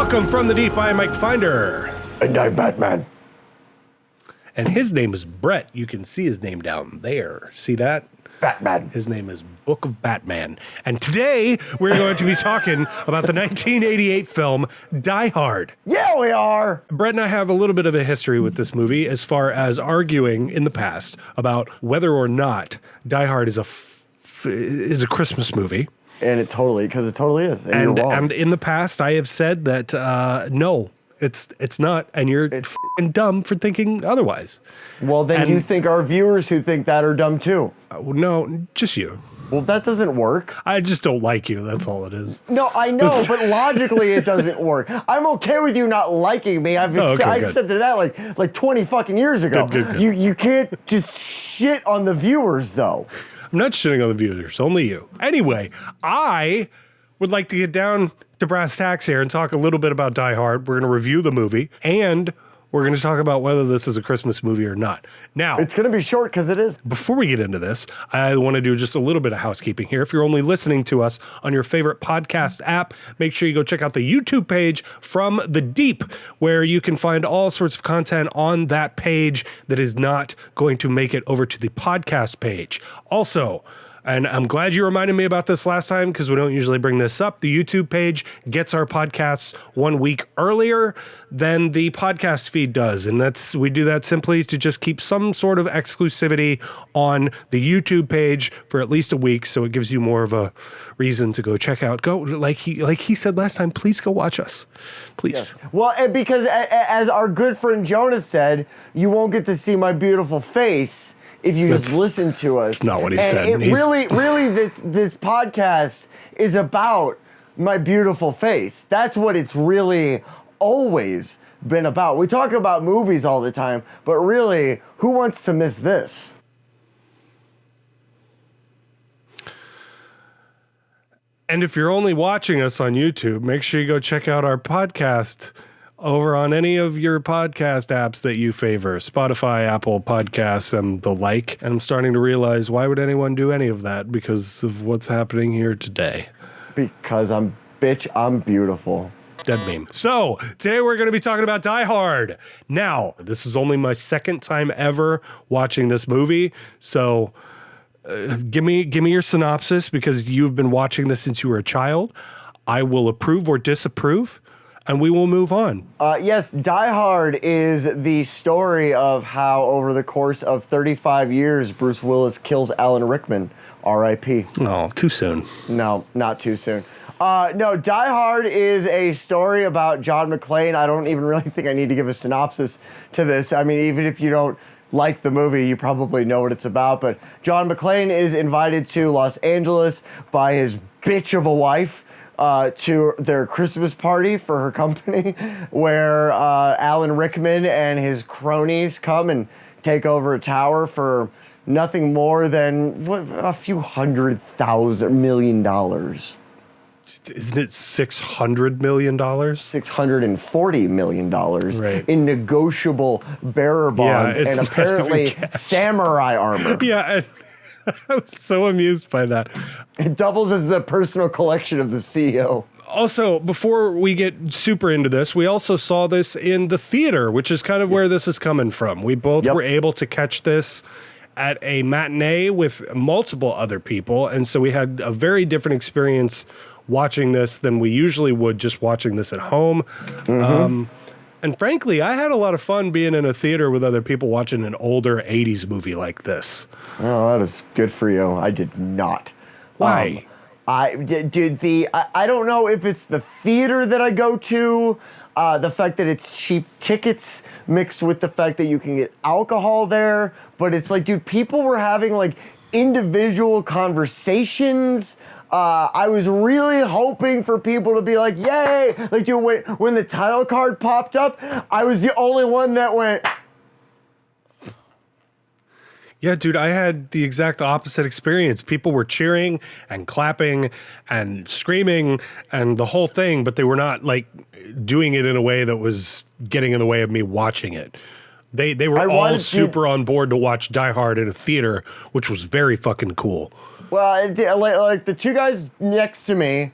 Welcome from the deep. I'm Mike Finder. And I'm Batman. And his name is Brett. You can see his name down there. See that? Batman. His name is Book of Batman. And today we're going to be talking about the 1988 film Die Hard. Yeah, we are. Brett and I have a little bit of a history with this movie as far as arguing in the past about whether or not Die Hard is a Christmas movie. And it totally is. And you're wrong. And in the past, I have said that no, it's not, and you're f***ing dumb for thinking otherwise. Well, then you think our viewers who think that are dumb too. No, just you. Well, that doesn't work. I just don't like you. That's all it is. No, I know, but logically it doesn't work. I'm okay with you not liking me. I accepted that like 20 fucking years ago. Good. You can't just shit on the viewers though. I'm not shitting on the viewers, only you. Anyway, I would like to get down to brass tacks here and talk a little bit about Die Hard. We're going to review the movie, and we're going to talk about whether this is a Christmas movie or not. Now, it's going to be short because it is. Before we get into this, I want to do just a little bit of housekeeping here. If you're only listening to us on your favorite podcast app, make sure you go check out the YouTube page From the Deep, where you can find all sorts of content on that page that is not going to make it over to the podcast page. Also, and I'm glad you reminded me about this last time because we don't usually bring this up. The YouTube page gets our podcasts 1 week earlier than the podcast feed does. And we do that simply to just keep some sort of exclusivity on the YouTube page for at least a week. So it gives you more of a reason to go check out. Go, like he said last time, please go watch us. Please. Yeah. Well, and because as our good friend Jonas said, you won't get to see my beautiful face if you just listen to us. That's not what he said. Really, this podcast is about my beautiful face. That's what it's really always been about. We talk about movies all the time, but really, who wants to miss this? And if you're only watching us on YouTube, make sure you go check out our podcast over on any of your podcast apps that you favor, Spotify, Apple Podcasts, and the like. And I'm starting to realize, why would anyone do any of that? Because of what's happening here today. Because I'm beautiful. Dead meme. So today we're going to be talking about Die Hard. Now, this is only my second time ever watching this movie. So give me your synopsis, because you've been watching this since you were a child. I will approve or disapprove, and we will move on. Yes, Die Hard is the story of how over the course of 35 years, Bruce Willis kills Alan Rickman, R.I.P. Oh, too soon. No, not too soon. No, Die Hard is a story about John McClane. I don't even really think I need to give a synopsis to this. I mean, even if you don't like the movie, you probably know what it's about. But John McClane is invited to Los Angeles by his bitch of a wife to their Christmas party for her company, where Alan Rickman and his cronies come and take over a tower for nothing more than a few $100 million. Isn't it $600 million? $640 million right. in negotiable bearer bonds and apparently samurai armor. Yeah, I was so amused by that. It doubles as the personal collection of the CEO. Also, before we get super into this, we also saw this in the theater, which is kind of where this is coming from. We both were able to catch this at a matinee with multiple other people, and so we had a very different experience watching this than we usually would just watching this at home. Mm-hmm. And frankly, I had a lot of fun being in a theater with other people watching an older 80s movie like this. Oh, that is good for you. I did not. Why? I don't know if it's the theater that I go to, the fact that it's cheap tickets mixed with the fact that you can get alcohol there. But it's like, dude, people were having like individual conversations. I was really hoping for people to be like, yay! Like, dude, when the title card popped up, I was the only one that went. Yeah, dude, I had the exact opposite experience. People were cheering and clapping and screaming and the whole thing, but they were not like doing it in a way that was getting in the way of me watching it. They were all super on board to watch Die Hard in a theater, which was very fucking cool. Well, like the two guys next to me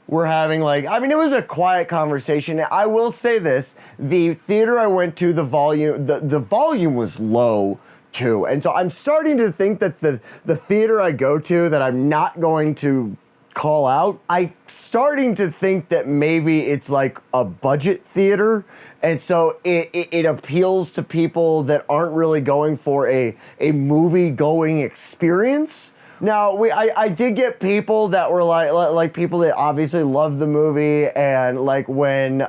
We're having it was a quiet conversation. I will say this: the theater I went to, the volume was low too, and so I'm starting to think that the theater I go to that I'm not going to call out, I'm starting to think that maybe it's like a budget theater, and so it appeals to people that aren't really going for a movie going experience. Now, I did get people that were like people that obviously love the movie, and like when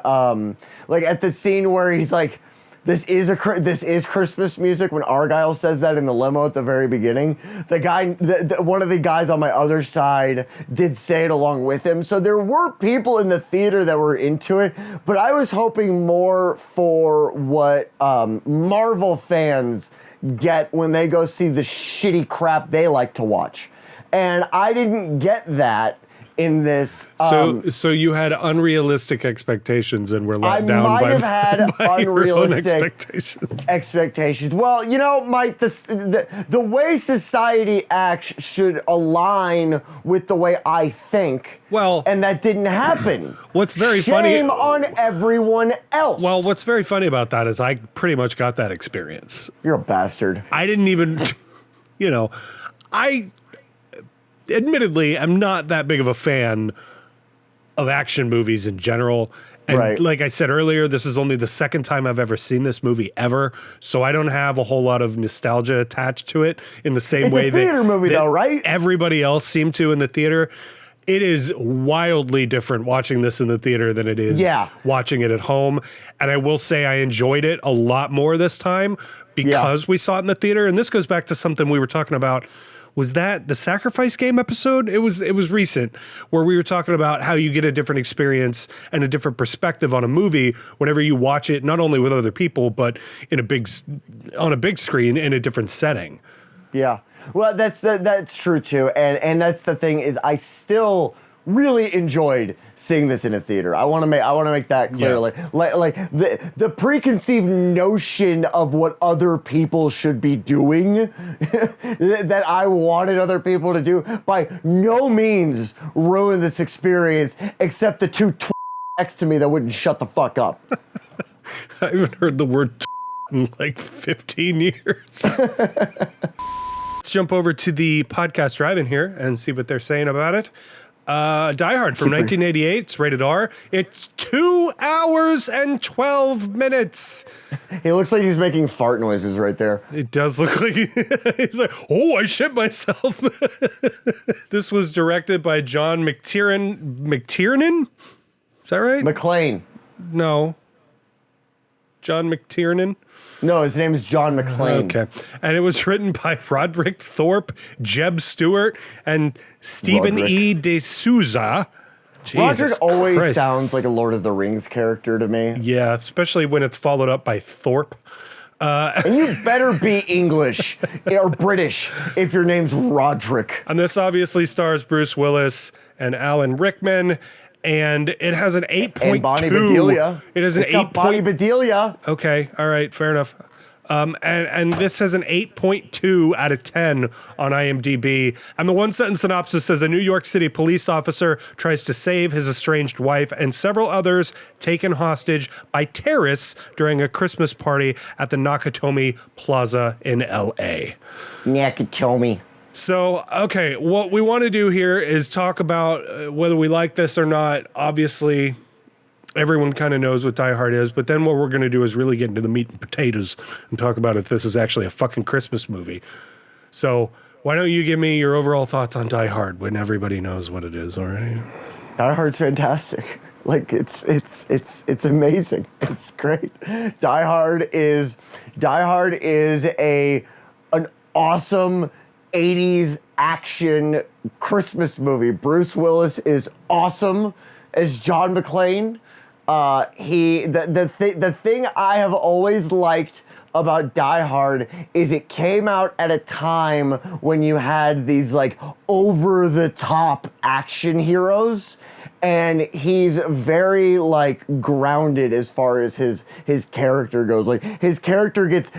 like at the scene where he's like, this is Christmas music, when Argyle says that in the limo at the very beginning, the guy, one of the guys on my other side did say it along with him. So there were people in the theater that were into it, but I was hoping more for what Marvel fans get when they go see the shitty crap they like to watch. And I didn't get that in this. So you had unrealistic expectations and were let down I might by, have had by unrealistic expectations. Well, you know, Mike, the way society acts should align with the way I think. Well, and that didn't happen. What's very funny? Shame on everyone else. Well, what's very funny about that is I pretty much got that experience. You're a bastard. I didn't even, I admittedly am not that big of a fan of action movies in general. And right. Like I said earlier, this is only the second time I've ever seen this movie ever, so I don't have a whole lot of nostalgia attached to it in the same way that... It's a theater movie though, right? Everybody else seemed to in the theater. It is wildly different watching this in the theater than it is watching it at home. And I will say I enjoyed it a lot more this time because we saw it in the theater. And this goes back to something we were talking about. Was that the Sacrifice Game episode? It was recent, where we were talking about how you get a different experience and a different perspective on a movie whenever you watch it, not only with other people, but on a big screen in a different setting. Yeah. Well, that's true too, and that's the thing is I still really enjoyed seeing this in a theater. I want to make that clear. Yeah. Like the preconceived notion of what other people should be doing that I wanted other people to do by no means ruined this experience, except the two next to me that wouldn't shut the fuck up. I haven't heard the word in like 15 years. Let's jump over to the podcast drive-in here and see what they're saying about it. Die Hard from 1988. It's rated R. It's 2 hours and 12 minutes. He looks like he's making fart noises right there. It does look like he's like, oh, I shit myself. This was directed by John McTiernan? Is that right? McClane. No. John McTiernan? No, his name is John McClane. Okay. And it was written by Roderick Thorpe, Jeb Stewart, and Stephen E. De Souza. Roderick always sounds like a Lord of the Rings character to me. Yeah, especially when it's followed up by Thorpe. And you better be English or British if your name's Roderick. And this obviously stars Bruce Willis and Alan Rickman. And it has an 8.2. And Bonnie Bedelia. It has an 8. Bonnie Bedelia. Okay, all right, fair enough. And this has an 8.2 out of 10 on IMDb. And the one-sentence synopsis says a New York City police officer tries to save his estranged wife and several others taken hostage by terrorists during a Christmas party at the Nakatomi Plaza in L.A. Nakatomi. So, okay, what we want to do here is talk about whether we like this or not. Obviously, everyone kind of knows what Die Hard is, but then what we're going to do is really get into the meat and potatoes and talk about if this is actually a fucking Christmas movie. So, why don't you give me your overall thoughts on Die Hard when everybody knows what it is already? Die Hard's fantastic. Like it's amazing. It's great. Die Hard is an awesome 80s action Christmas movie. Bruce Willis is awesome as John McClane. The thing I have always liked about Die Hard is it came out at a time when you had these like over the top action heroes, and he's very like grounded as far as his character goes. Like his character gets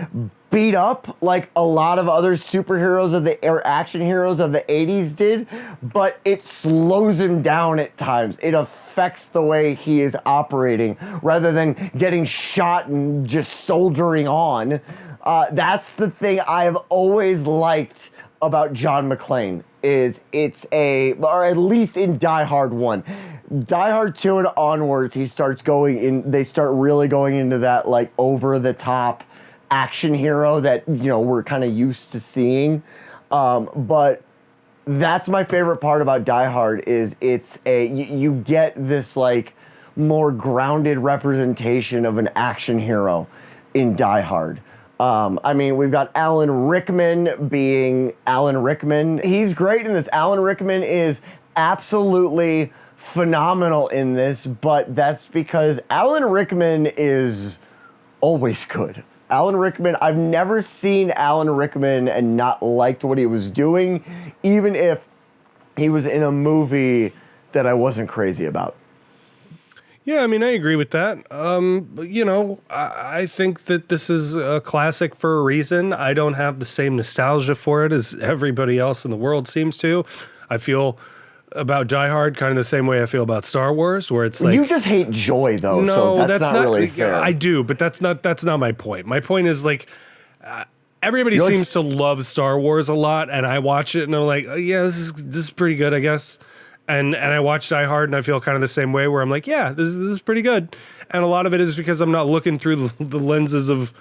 beat up like a lot of other superheroes or action heroes of the 80s did, but it slows him down at times. It affects the way he is operating rather than getting shot and just soldiering on. That's the thing I've always liked about John McClane is or at least in Die Hard 1. Die Hard 2 and onwards, they start really going into that like over the top action hero that, we're kind of used to seeing. But that's my favorite part about Die Hard is you get this like more grounded representation of an action hero in Die Hard. We've got Alan Rickman being Alan Rickman. He's great in this. Alan Rickman is absolutely phenomenal in this, but that's because Alan Rickman is always good. Alan Rickman, I've never seen Alan Rickman and not liked what he was doing, even if he was in a movie that I wasn't crazy about. Yeah, I agree with that. I think that this is a classic for a reason. I don't have the same nostalgia for it as everybody else in the world seems to. I feel about Die Hard kind of the same way I feel about Star Wars, where it's like... You just hate joy, though, no, so that's not really fair. I do, but that's not my point. My point is, like, everybody seems to love Star Wars a lot, and I watch it, and I'm like, oh, yeah, this is pretty good, I guess. And I watch Die Hard, and I feel kind of the same way, where I'm like, yeah, this is pretty good. And a lot of it is because I'm not looking through the lenses of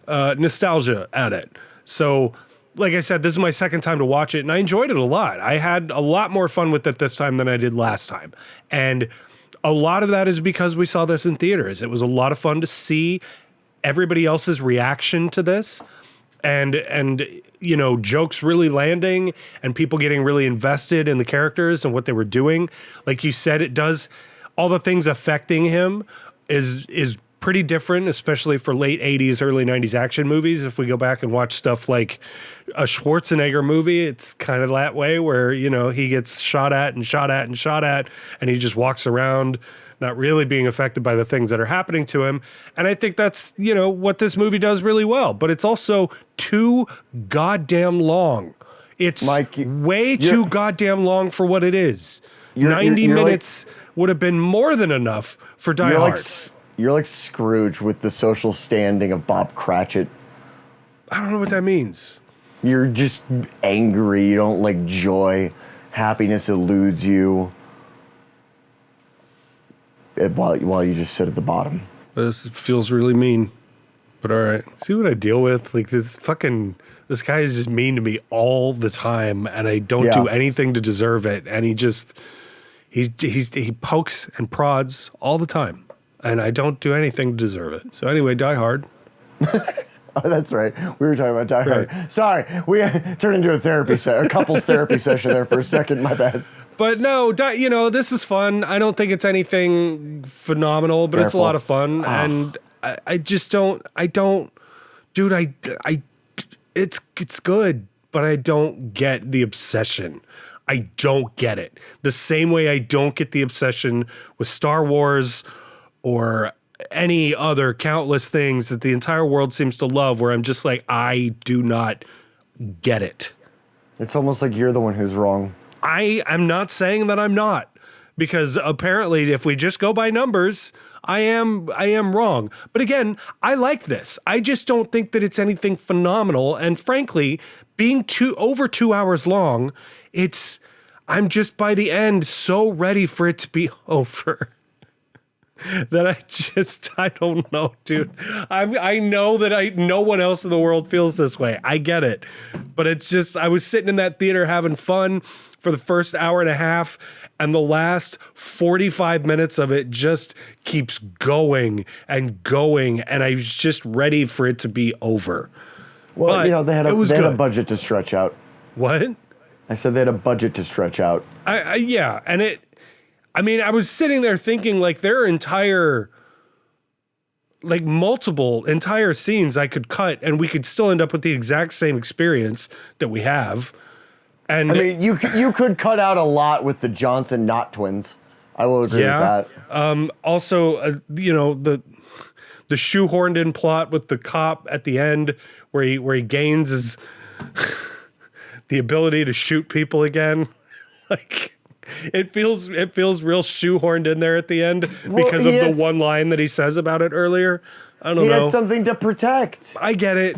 nostalgia at it. So... like I said, this is my second time to watch it, and I enjoyed it a lot. I had a lot more fun with it this time than I did last time. And a lot of that is because we saw this in theaters. It was a lot of fun to see everybody else's reaction to this and jokes really landing and people getting really invested in the characters and what they were doing. Like you said, it does all the things affecting him is pretty different, especially for late 80s, early 90s action movies. If we go back and watch stuff like a Schwarzenegger movie, it's kind of that way where, he gets shot at, and he just walks around not really being affected by the things that are happening to him. And I think that's, what this movie does really well. But it's also too goddamn long. It's way too goddamn long for what it is. 90 minutes would have been more than enough for Die Hard. You're like Scrooge with the social standing of Bob Cratchit. I don't know what that means. You're just angry. You don't like joy. Happiness eludes you. While you just sit at the bottom. This feels really mean. But all right. See what I deal with? Like this guy is just mean to me all the time, and I don't do anything to deserve it. And he pokes and prods all the time. And I don't do anything to deserve it. So anyway, Die Hard. Oh, that's right. We were talking about Die Hard. Sorry, we turned into a couples therapy session there for a second. My bad. But no, this is fun. I don't think it's anything phenomenal, but it's a lot of fun. And I just don't. Dude, it's good, but I don't get the obsession. I don't get it. The same way I don't get the obsession with Star Wars or any other countless things that the entire world seems to love, where I'm just like, I do not get it. It's almost like you're the one who's wrong. I'm not saying that I'm not, because apparently if we just go by numbers, I am wrong. But again, I like this. I just don't think that it's anything phenomenal. And frankly, being over 2 hours long, I'm just by the end so ready for it to be over. That I don't know, dude. I know that no one else in the world feels this way. I get it. But it's just, I was sitting in that theater having fun for the first hour and a half, and the last 45 minutes of it just keeps going, and I was just ready for it to be over. Well, but they had a budget to stretch out. What? I said they had a budget to stretch out. Yeah, and I was sitting there thinking, like, there are multiple entire scenes I could cut, and we could still end up with the exact same experience that we have. And you could cut out a lot with the Johnson Knott twins. I will agree with that. Also, the shoehorned in plot with the cop at the end where he gains his the ability to shoot people again. Like it feels real shoehorned in there at the end because of the one line that he says about it earlier. I don't know. He had something to protect. I get it.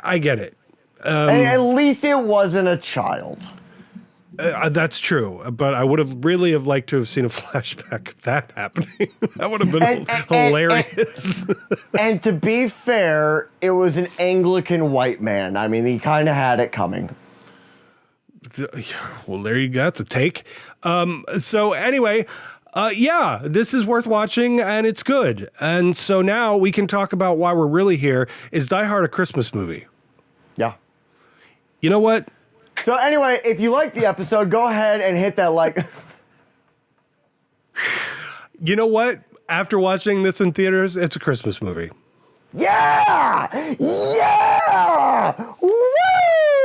I get it. And at least it wasn't a child. That's true, but I would have really liked to have seen a flashback of that happening. That would have been hilarious. And to be fair, it was an Anglican white man. I mean, he kind of had it coming. Well, there you go. That's a take. So anyway, this is worth watching and it's good. And so now we can talk about why we're really here. Is Die Hard a Christmas movie? Yeah. You know what? So anyway, if you like the episode, go ahead and hit that like. You know what? After watching this in theaters, it's a Christmas movie. Yeah! Yeah! Woo!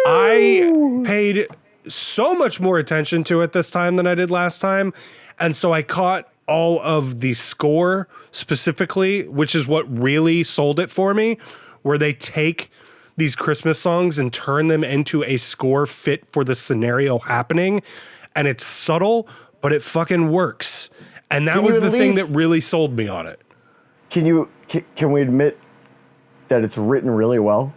I paid so much more attention to it this time than I did last time. And so I caught all of the score specifically, which is what really sold it for me, where they take these Christmas songs and turn them into a score fit for the scenario happening. And it's subtle, but it fucking works. And that was the thing that really sold me on it. Can we admit that it's written really well?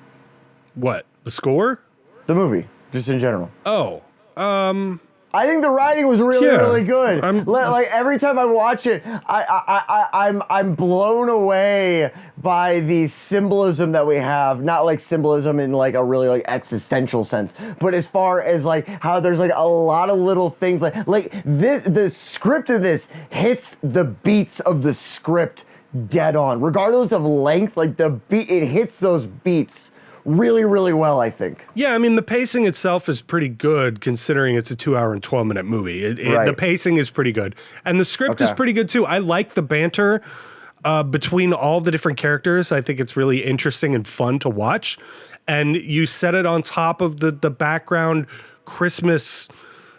What? The score? The movie, just in general. Oh, I think the writing was really good. Like every time I watch it, I'm blown away by the symbolism that we have. Not like symbolism in like a really like existential sense, but as far as like how there's like a lot of little things like this. The script of this hits the beats of the script dead on, regardless of length. Like the beat, it hits those beats really, really well, I think. Yeah, I mean, the pacing itself is pretty good considering it's a 2 hour and 12-minute movie. Right. The pacing is pretty good. And the script is pretty good, too. I like the banter between all the different characters. I think it's really interesting and fun to watch. And you set it on top of the background Christmas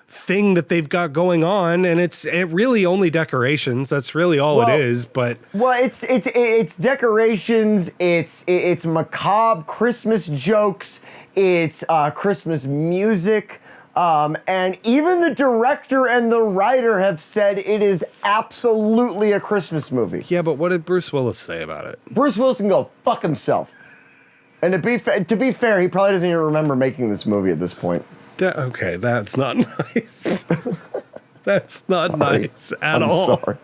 thing that they've got going on, and it really only decorations. That's really all it is. But it's decorations. It's macabre Christmas jokes. It's Christmas music. And even the director and the writer have said it is absolutely a Christmas movie. Yeah, but what did Bruce Willis say about it? Bruce Willis can go fuck himself. And to be fair, he probably doesn't even remember making this movie at this point. Okay, that's not nice. That's not nice at all. Sorry.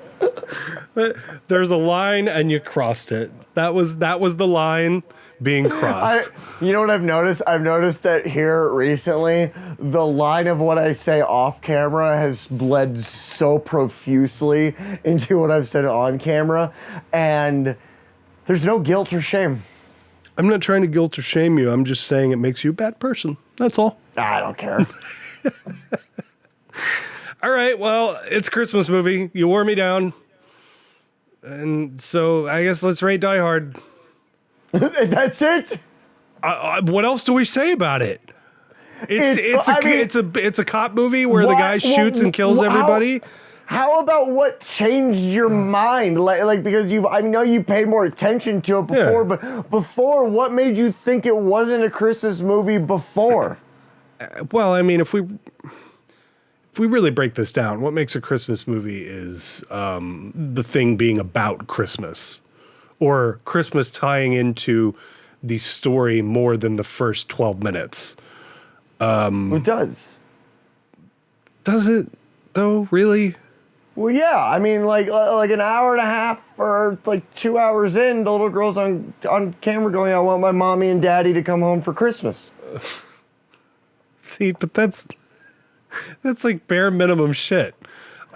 There's a line and you crossed it. That was the line being crossed. You know what I've noticed? I've noticed that here recently, the line of what I say off camera has bled so profusely into what I've said on camera, and there's no guilt or shame. I'm not trying to guilt or shame you. I'm just saying it makes you a bad person. That's all. I don't care. All right, well, it's a Christmas movie. You wore me down. And so I guess let's rate Die Hard. That's it? What else do we say about it? It's a cop movie where the guy shoots and kills everybody. How about what changed your mind? Like because I know you paid more attention to it before, but before, what made you think it wasn't a Christmas movie before? Well, I mean, if we really break this down, what makes a Christmas movie is the thing being about Christmas, or Christmas tying into the story more than the first 12 minutes. It does. Does it, though, really? Well, yeah. I mean, like an hour and a half or like 2 hours in, the little girl's on camera going, "I want my mommy and daddy to come home for Christmas." See, but that's like bare minimum shit.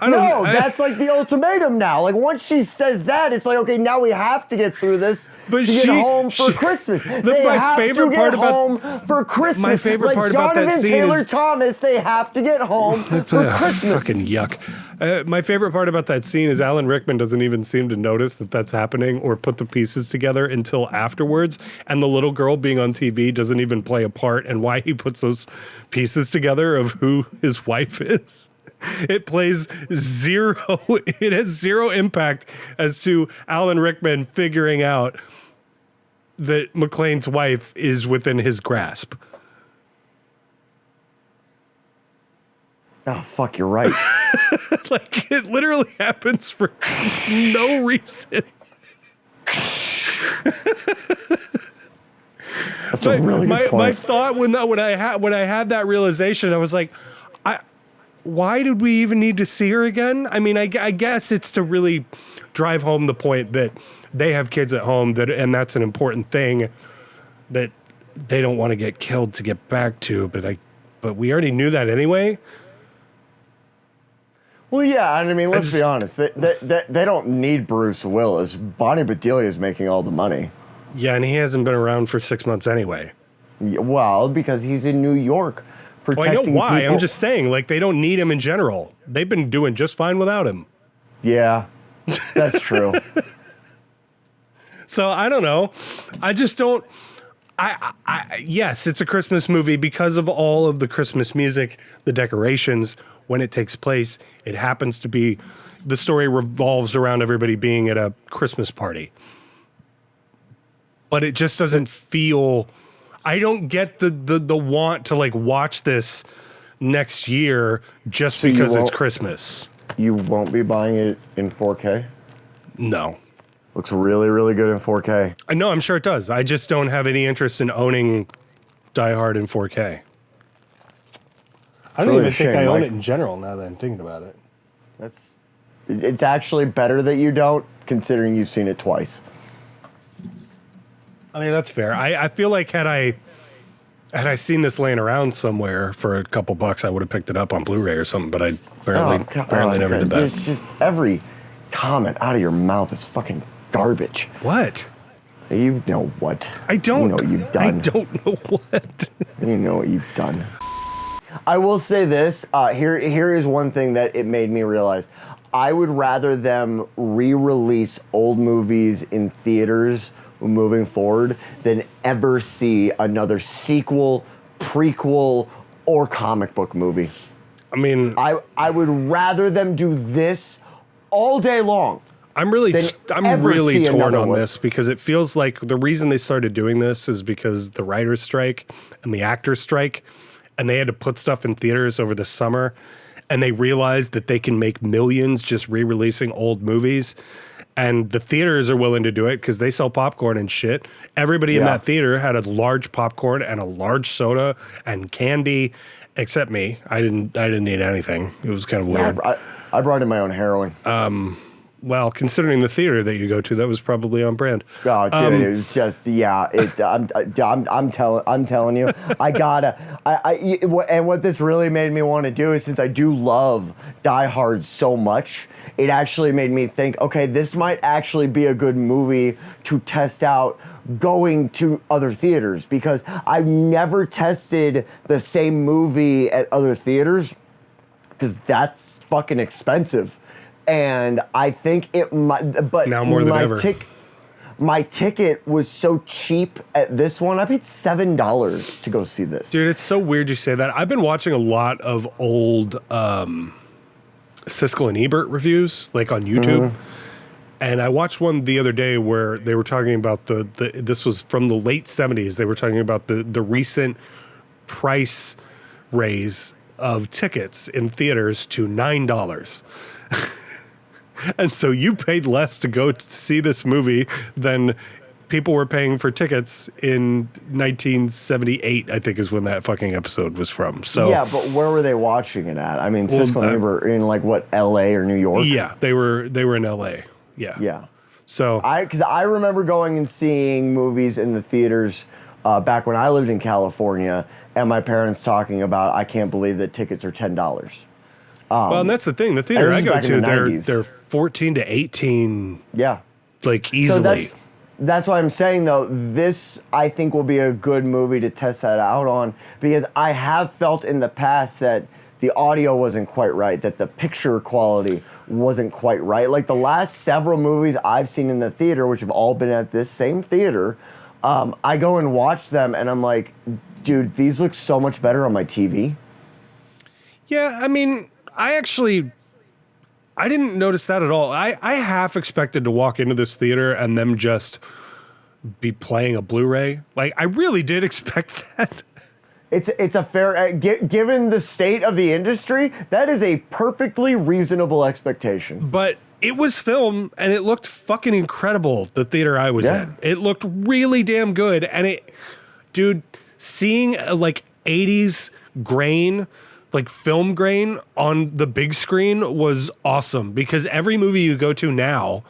That's like the ultimatum now. Like once she says that, it's like, okay, now we have to get through this to get home for Christmas. They have to get home for Christmas. My favorite part about that scene Jonathan Taylor is Thomas. They have to get home for Christmas. Fucking yuck. My favorite part about that scene is Alan Rickman doesn't even seem to notice that that's happening or put the pieces together until afterwards. And the little girl being on TV doesn't even play a part in why he puts those pieces together of who his wife is. It plays zero. It has zero impact as to Alan Rickman figuring out that McClane's wife is within his grasp. Oh, fuck, you're right. Like, it literally happens for no reason. That's a really good point. My thought when I had that realization, I was like, why did we even need to see her again? I mean, I guess it's to really drive home the point that they have kids at home, and that's an important thing that they don't want to get killed to get back to. But we already knew that anyway. Well, yeah, I mean, let's be honest. They don't need Bruce Willis. Bonnie Bedelia is making all the money. Yeah, and he hasn't been around for 6 months anyway. Well, because he's in New York protecting I know why. people. I'm just saying, like, they don't need him in general. They've been doing just fine without him. Yeah, that's true. So I don't know. I just don't. Yes, it's a Christmas movie because of all of the Christmas music, the decorations. When it takes place, it happens to be the story revolves around everybody being at a Christmas party. But it just doesn't feel. I don't get the want to like watch this next year just because it's Christmas. You won't be buying it in 4K? No. Looks really, really good in 4K. I know, I'm sure it does. I just don't have any interest in owning Die Hard in 4K. I don't even think I own it in general now that I'm thinking about it. It's actually better that you don't, considering you've seen it twice. I mean, that's fair. I feel like had I seen this laying around somewhere for a couple bucks, I would have picked it up on Blu-ray or something, but I apparently never did that. It's just every comment out of your mouth is fucking garbage. What? You know what? I don't. You know what you've done. I don't know what. You know what you've done. I will say this. Here is one thing that it made me realize. I would rather them re-release old movies in theaters moving forward than ever see another sequel, prequel, or comic book movie. I mean, I would rather them do this all day long. I'm really torn on this because it feels like the reason they started doing this is because the writer's strike and the actor's strike, and they had to put stuff in theaters over the summer, and they realized that they can make millions just re-releasing old movies, and the theaters are willing to do it because they sell popcorn and shit. Everybody in that theater had a large popcorn and a large soda and candy, except me. I didn't need anything. It was kind of weird. I brought in my own heroin. Well, considering the theater that you go to, that was probably on brand. Oh, dude, it was just I'm telling you, and what this really made me want to do is, since I do love Die Hard so much, it actually made me think, okay, this might actually be a good movie to test out going to other theaters, because I've never tested the same movie at other theaters because that's fucking expensive. And I think it might, but now more than ever. My ticket was so cheap at this one. I paid $7 to go see this. Dude, it's so weird you say that. I've been watching a lot of old Siskel and Ebert reviews, like on YouTube. Mm-hmm. And I watched one the other day where they were talking about this was from the late 70s. They were talking about the recent price raise of tickets in theaters to $9. And so you paid less to go to see this movie than people were paying for tickets in 1978, I think is when that fucking episode was from. So yeah, but where were they watching it at? I mean, Siskel and Ebert in like what, LA or New York? Yeah, they were in LA. Yeah. Yeah. So because I remember going and seeing movies in the theaters back when I lived in California, and my parents talking about, I can't believe that tickets are $10. Well, and that's the thing. The theater I go to, they're 14 to 18. Yeah. Like easily. So that's why I'm saying, though, this I think will be a good movie to test that out on, because I have felt in the past that the audio wasn't quite right, that the picture quality wasn't quite right. Like the last several movies I've seen in the theater, which have all been at this same theater, I go and watch them and I'm like, dude, these look so much better on my TV. Yeah, I mean, I didn't notice that at all. I half expected to walk into this theater and them just be playing a Blu-ray. Like, I really did expect that. It's a fair, given the state of the industry, that is a perfectly reasonable expectation. But it was film and it looked fucking incredible, the theater I was in. It looked really damn good. And dude, seeing like 80s grain, like film grain on the big screen was awesome, because every movie you go to now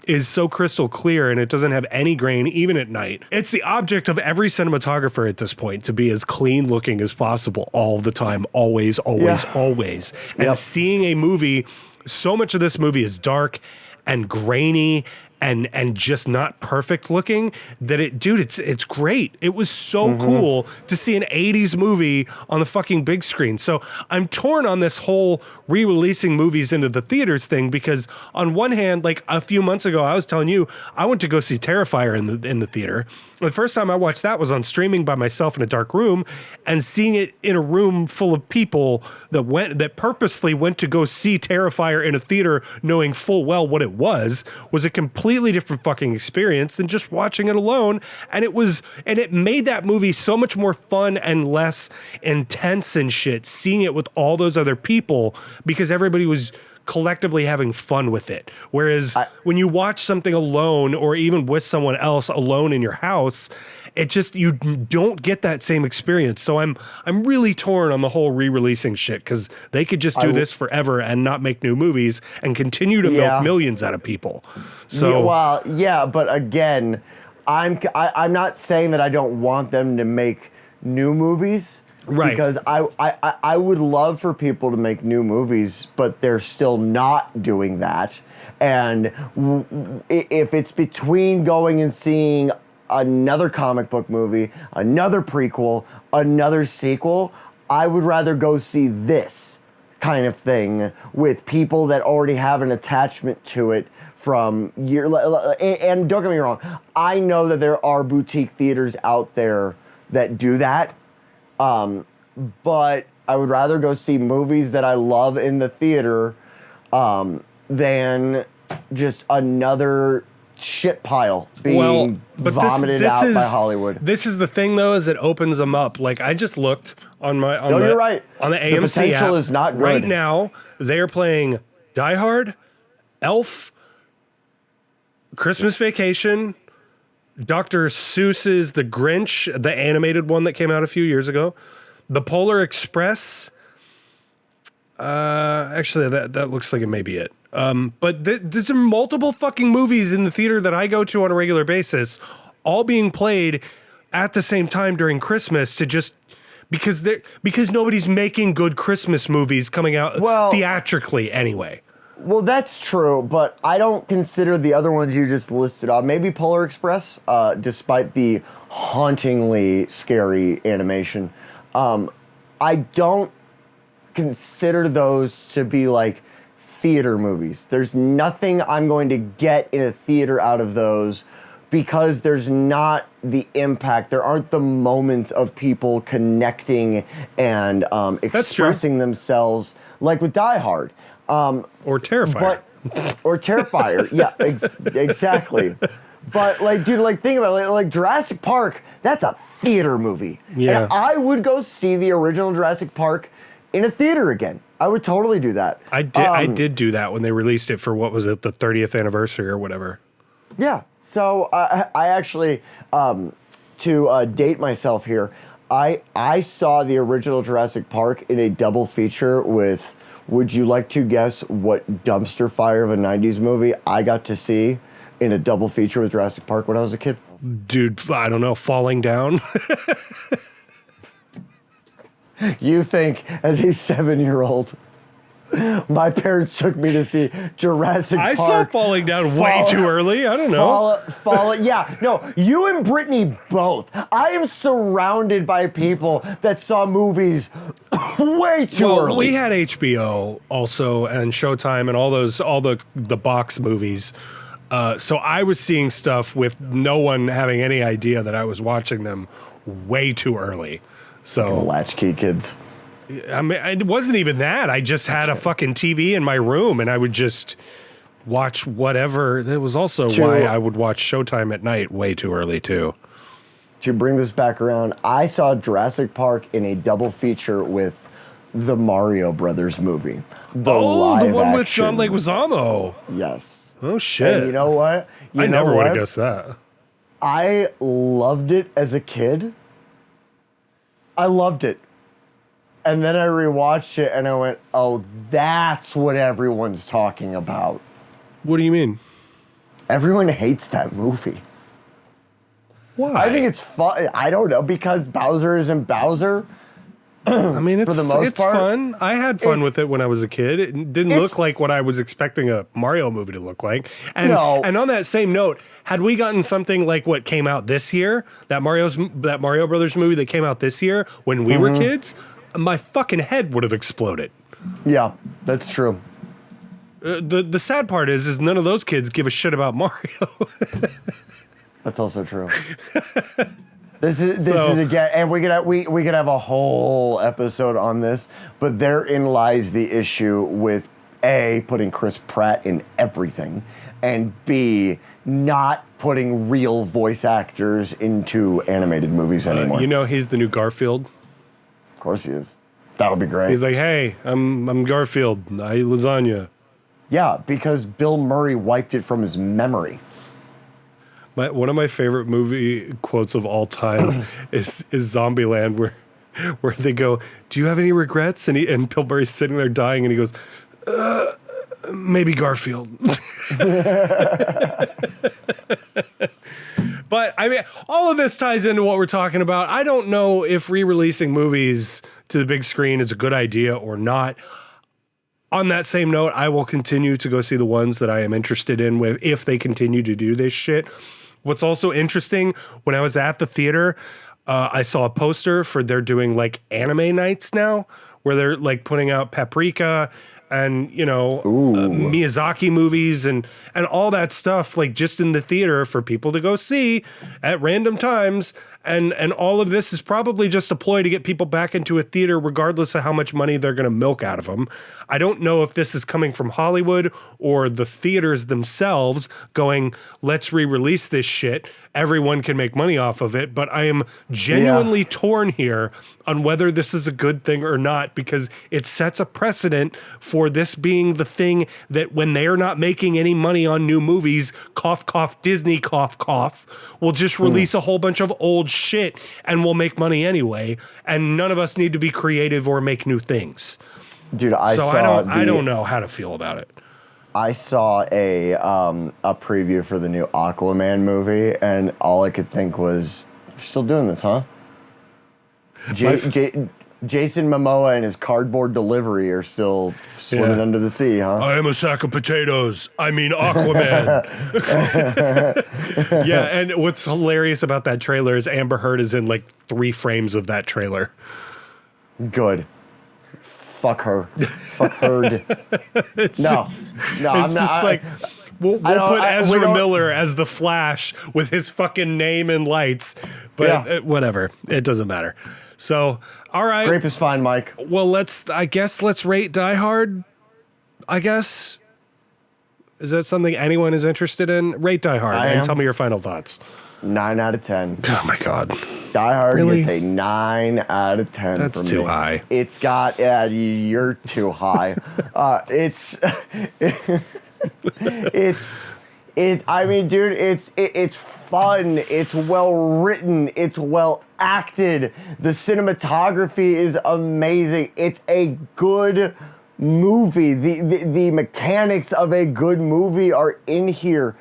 is so crystal clear and it doesn't have any grain even at night. It's the object of every cinematographer at this point to be as clean looking as possible all the time, always. And seeing a movie, so much of this movie is dark and grainy and just not perfect looking, that it's great. It was so cool to see an 80s movie on the fucking big screen. So I'm torn on this whole re-releasing movies into the theaters thing, because on one hand, like a few months ago, I was telling you, I went to go see Terrifier in the theater. The first time I watched that was on streaming by myself in a dark room, and seeing it in a room full of people that purposely went to go see Terrifier in a theater knowing full well what it was a completely different fucking experience than just watching it alone. And it made that movie so much more fun and less intense and shit, seeing it with all those other people, because everybody was collectively having fun with it. Whereas when you watch something alone, or even with someone else alone in your house, it just, you don't get that same experience. So I'm really torn on the whole re-releasing shit, because they could just do this forever and not make new movies and continue to milk millions out of people. So but again, I'm not saying that I don't want them to make new movies. Right. Because I would love for people to make new movies, but they're still not doing that. And if it's between going and seeing another comic book movie, another prequel, another sequel, I would rather go see this kind of thing with people that already have an attachment to it from and don't get me wrong, I know that there are boutique theaters out there that do that. But I would rather go see movies that I love in the theater than just another shit pile being vomited out by Hollywood. This is the thing, though, is it opens them up. Like, I just looked on you're right. On the AMC the potential app. Is not good. Right now, they are playing Die Hard, Elf, Christmas Vacation, Dr. Seuss's The Grinch, the animated one that came out a few years ago, The Polar Express. Actually, that looks like it may be it. But there's multiple fucking movies in the theater that I go to on a regular basis, all being played at the same time during Christmas, because nobody's making good Christmas movies coming out theatrically anyway. Well, that's true, but I don't consider the other ones you just listed off. Maybe Polar Express, despite the hauntingly scary animation. I don't consider those to be like theater movies. There's nothing I'm going to get in a theater out of those, because there's not the impact. There aren't the moments of people connecting and expressing themselves like with Die Hard. Or Terrifier. Or Terrifier. Yeah, exactly. But like, dude, like think about it, like Jurassic Park, that's a theater movie. Yeah. And I would go see the original Jurassic Park in a theater again. I would totally do that. I did do that when they released it for, what was it, the 30th anniversary or whatever. Yeah. So I actually, to date myself here, I saw the original Jurassic Park in a double feature with, would you like to guess what dumpster fire of a 90s movie I got to see in a double feature with Jurassic Park when I was a kid? Dude, I don't know, Falling Down? You think, as a 7-year-old, my parents took me to see Jurassic Park. I saw Falling Down way too early. I don't know. Yeah, no, you and Brittany both. I am surrounded by people that saw movies way too early. We had HBO also and Showtime and all the box movies. So I was seeing stuff with no one having any idea that I was watching them way too early. So latchkey kids. I mean, it wasn't even that. I just had a fucking TV in my room, and I would just watch whatever. That was also why I would watch Showtime at night way too early, too. To bring this back around, I saw Jurassic Park in a double feature with the Mario Brothers movie. The one with action. John Leguizamo. Yes. Oh, shit. And you know what? I never would have guessed that. I loved it as a kid. I loved it. And then I rewatched it and I went, oh, that's what everyone's talking about. What do you mean? Everyone hates that movie. Why? I think it's fun. I don't know, because Bowser isn't Bowser. I mean, it's, for the most it's part, fun. I had fun with it when I was a kid. It didn't look like what I was expecting a Mario movie to look like. And and on that same note, had we gotten something like what came out this year, that Mario Brothers movie that came out this year when we were kids, my fucking head would have exploded. Yeah, that's true. The sad part is none of those kids give a shit about Mario. That's also true. This is again, and we could have a whole episode on this, but therein lies the issue with A, putting Chris Pratt in everything, and B, not putting real voice actors into animated movies anymore. You know, he's the new Garfield. Of course he is. That would be great. He's like, hey, I'm Garfield. I eat lasagna. Yeah, because Bill Murray wiped it from his memory. One of my favorite movie quotes of all time is Zombieland, where they go, "Do you have any regrets?" And Bill Murray's sitting there dying, and he goes, "Maybe Garfield." But I mean, all of this ties into what we're talking about. I don't know if re-releasing movies to the big screen is a good idea or not. On that same note, I will continue to go see the ones that I am interested in with if they continue to do this shit. What's also interesting, when I was at the theater, I saw a poster for they're doing like anime nights now, where they're like putting out Paprika and, you know, Miyazaki movies and all that stuff, like just in the theater for people to go see at random times. And all of this is probably just a ploy to get people back into a theater, regardless of how much money they're going to milk out of them. I don't know if this is coming from Hollywood or the theaters themselves going, let's re-release this shit. Everyone can make money off of it. But I am genuinely torn here on whether this is a good thing or not, because it sets a precedent for this being the thing that when they are not making any money on new movies, cough, cough, Disney, cough, cough, will just release a whole bunch of old shit and we'll make money anyway. And none of us need to be creative or make new things. Dude, I don't know how to feel about it. I saw a preview for the new Aquaman movie, and all I could think was, "You're still doing this, huh?" Jason Momoa and his cardboard delivery are still swimming under the sea, huh? I am a sack of potatoes. I mean Aquaman. Yeah, and what's hilarious about that trailer is Amber Heard is in like 3 frames of that trailer. Good. Fuck her. Fuck Heard. It's no, I'm not. Like we'll put Ezra Miller as the Flash with his fucking name and lights, but whatever. It doesn't matter. So, all right. Grape is fine, Mike. Well, let's rate Die Hard. I guess. Is that something anyone is interested in? Rate Die Hard and tell me your final thoughts. 9 out of 10. Oh my God. Die Hard gets a 9 out of 10. That's too high. It's got, you're too high. I mean, dude, it's fun. It's well written. It's well acted. The cinematography is amazing. It's a good movie. The mechanics of a good movie are in here.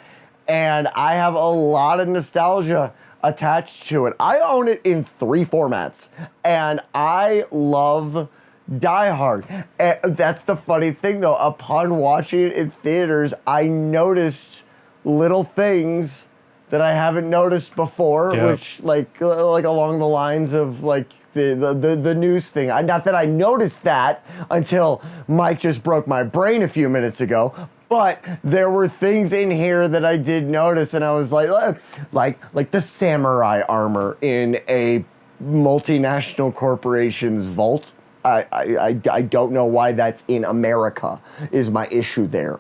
And I have a lot of nostalgia attached to it. I own it in 3 formats. And I love Die Hard. And that's the funny thing, though. Upon watching it in theaters, I noticed little things that I haven't noticed before, which like along the lines of like the news thing. Not that I noticed that until Mike just broke my brain a few minutes ago, but there were things in here that I did notice, and I was like the samurai armor in a multinational corporation's vault. I don't know why that's in America is my issue there.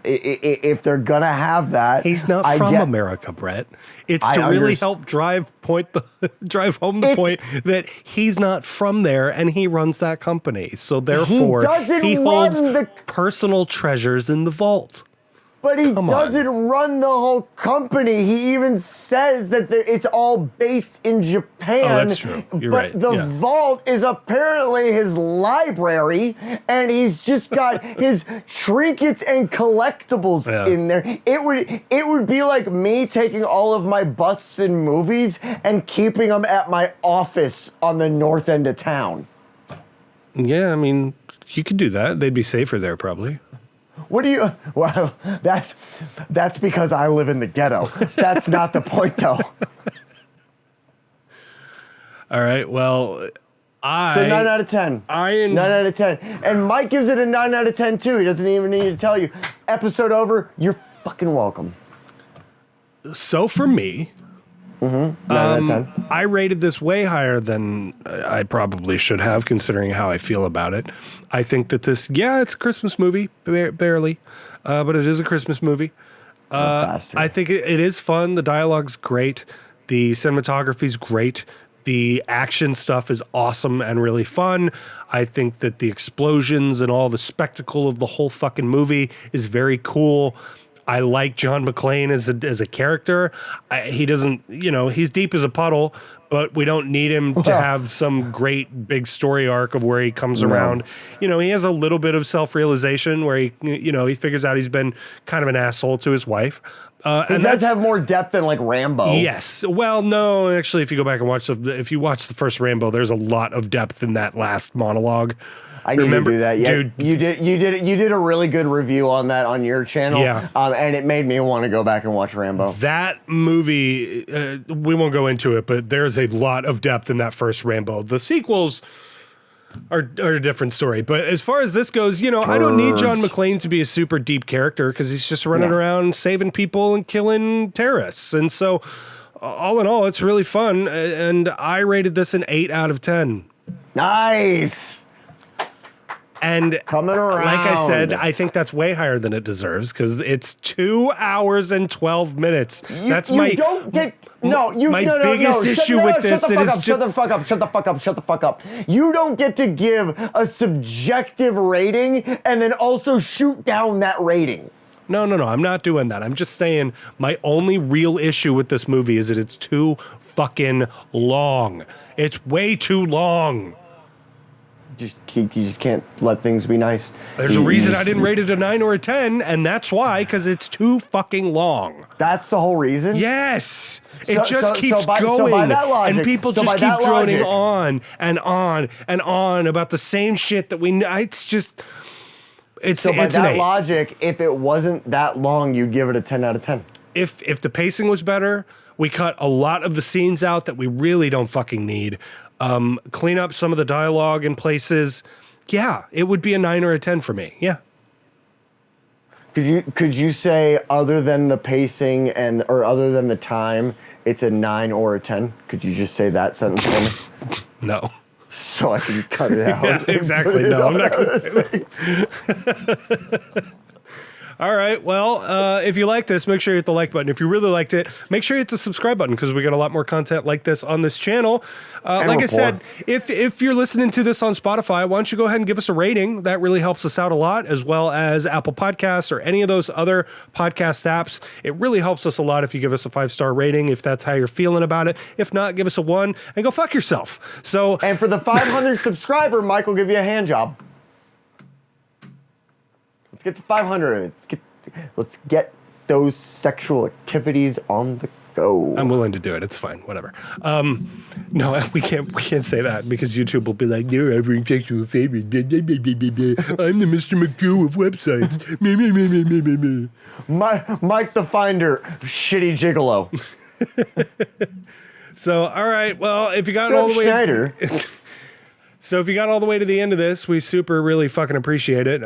If they're gonna have that, he's not from America, Brett. It's to really help drive home the point that he's not from there and he runs that company. So therefore, he holds personal treasures in the vault. But he doesn't run the whole company. He even says that it's all based in Japan. Oh, that's true. You're right. But the vault is apparently his library, and he's just got his trinkets and collectibles in there. It would be like me taking all of my busts and movies and keeping them at my office on the north end of town. Yeah, I mean, you could do that. They'd be safer there, probably. What do you? Well, that's because I live in the ghetto. That's not the point, though. All right. Well, so 9 out of 10. 9 out of 10, and Mike gives it a 9 out of 10 too. He doesn't even need to tell you. Episode over. You're fucking welcome. So for me. 9 out of 10. I rated this way higher than I probably should have, considering how I feel about it. I think that it's a Christmas movie, barely, but it is a Christmas movie. I think it is fun. The dialogue's great. The cinematography's great. The action stuff is awesome and really fun. I think that the explosions and all the spectacle of the whole fucking movie is very cool. I like John McClane as a character. He doesn't, he's deep as a puddle, but we don't need him to have some great big story arc of where he comes around. He has a little bit of self-realization where he figures out he's been kind of an asshole to his wife. He does have more depth than like Rambo. Yes. Well, no, actually, if you go back and watch if you watch the first Rambo, there's a lot of depth in that last monologue. I need to do that. Yeah, dude, you did a really good review on that on your channel. Yeah. And it made me want to go back and watch Rambo. That movie, we won't go into it, but there's a lot of depth in that first Rambo. The sequels are a different story. But as far as this goes, I don't need John McClane to be a super deep character because he's just running around saving people and killing terrorists. And so, all in all, it's really fun. And I rated this an 8 out of 10. Nice. And coming around. Like I said, I think that's way higher than it deserves because it's 2 hours and 12 minutes. That's my biggest issue with this. Shut the fuck up. You don't get to give a subjective rating and then also shoot down that rating. No. I'm not doing that. I'm just saying my only real issue with this movie is that it's too fucking long. It's way too long. You just can't let things be nice. There's a reason I didn't rate it a 9 or a 10, and that's why, because it's too fucking long. That's the whole reason? Yes. It keeps going. So by that logic, and people just keep droning on and on and on about the same shit that we know. It's just... So by that logic, if it wasn't that long, you'd give it a 10 out of 10. If the pacing was better, we cut a lot of the scenes out that we really don't fucking need. Clean up some of the dialogue in places. Yeah, it would be a 9 or a 10 for me. Yeah. Could you say other than the pacing or other than the time, it's a 9 or a 10? Could you just say that sentence for me? No. So I can cut it out. Yeah, exactly. No, I'm not going to say that. All right. Well, if you like this, make sure you hit the like button. If you really liked it, make sure you hit the subscribe button because we got a lot more content like this on this channel. Like I said, if you're listening to this on Spotify, why don't you go ahead and give us a rating? That really helps us out a lot, as well as Apple Podcasts or any of those other podcast apps. It really helps us a lot if you give us a 5-star rating, if that's how you're feeling about it. If not, give us a 1 and go fuck yourself. And for the 500 subscriber, Mike will give you a hand job. Let's get to 500. Let's get those sexual activities on the go. I'm willing to do it. It's fine. Whatever. No, we can't say that because YouTube will be like, you're every sexual favorite. I'm the Mr. McGoo of websites. Mike the Finder, shitty gigolo. So, all right. Well, if you got all the way... Schneider. So if you got all the way to the end of this, we really fucking appreciate it.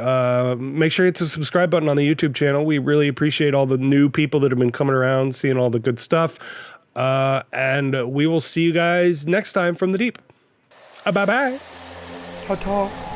Make sure you hit the subscribe button on the YouTube channel. We really appreciate all the new people that have been coming around, seeing all the good stuff. And we will see you guys next time from the deep. Bye-bye. Ta-ta.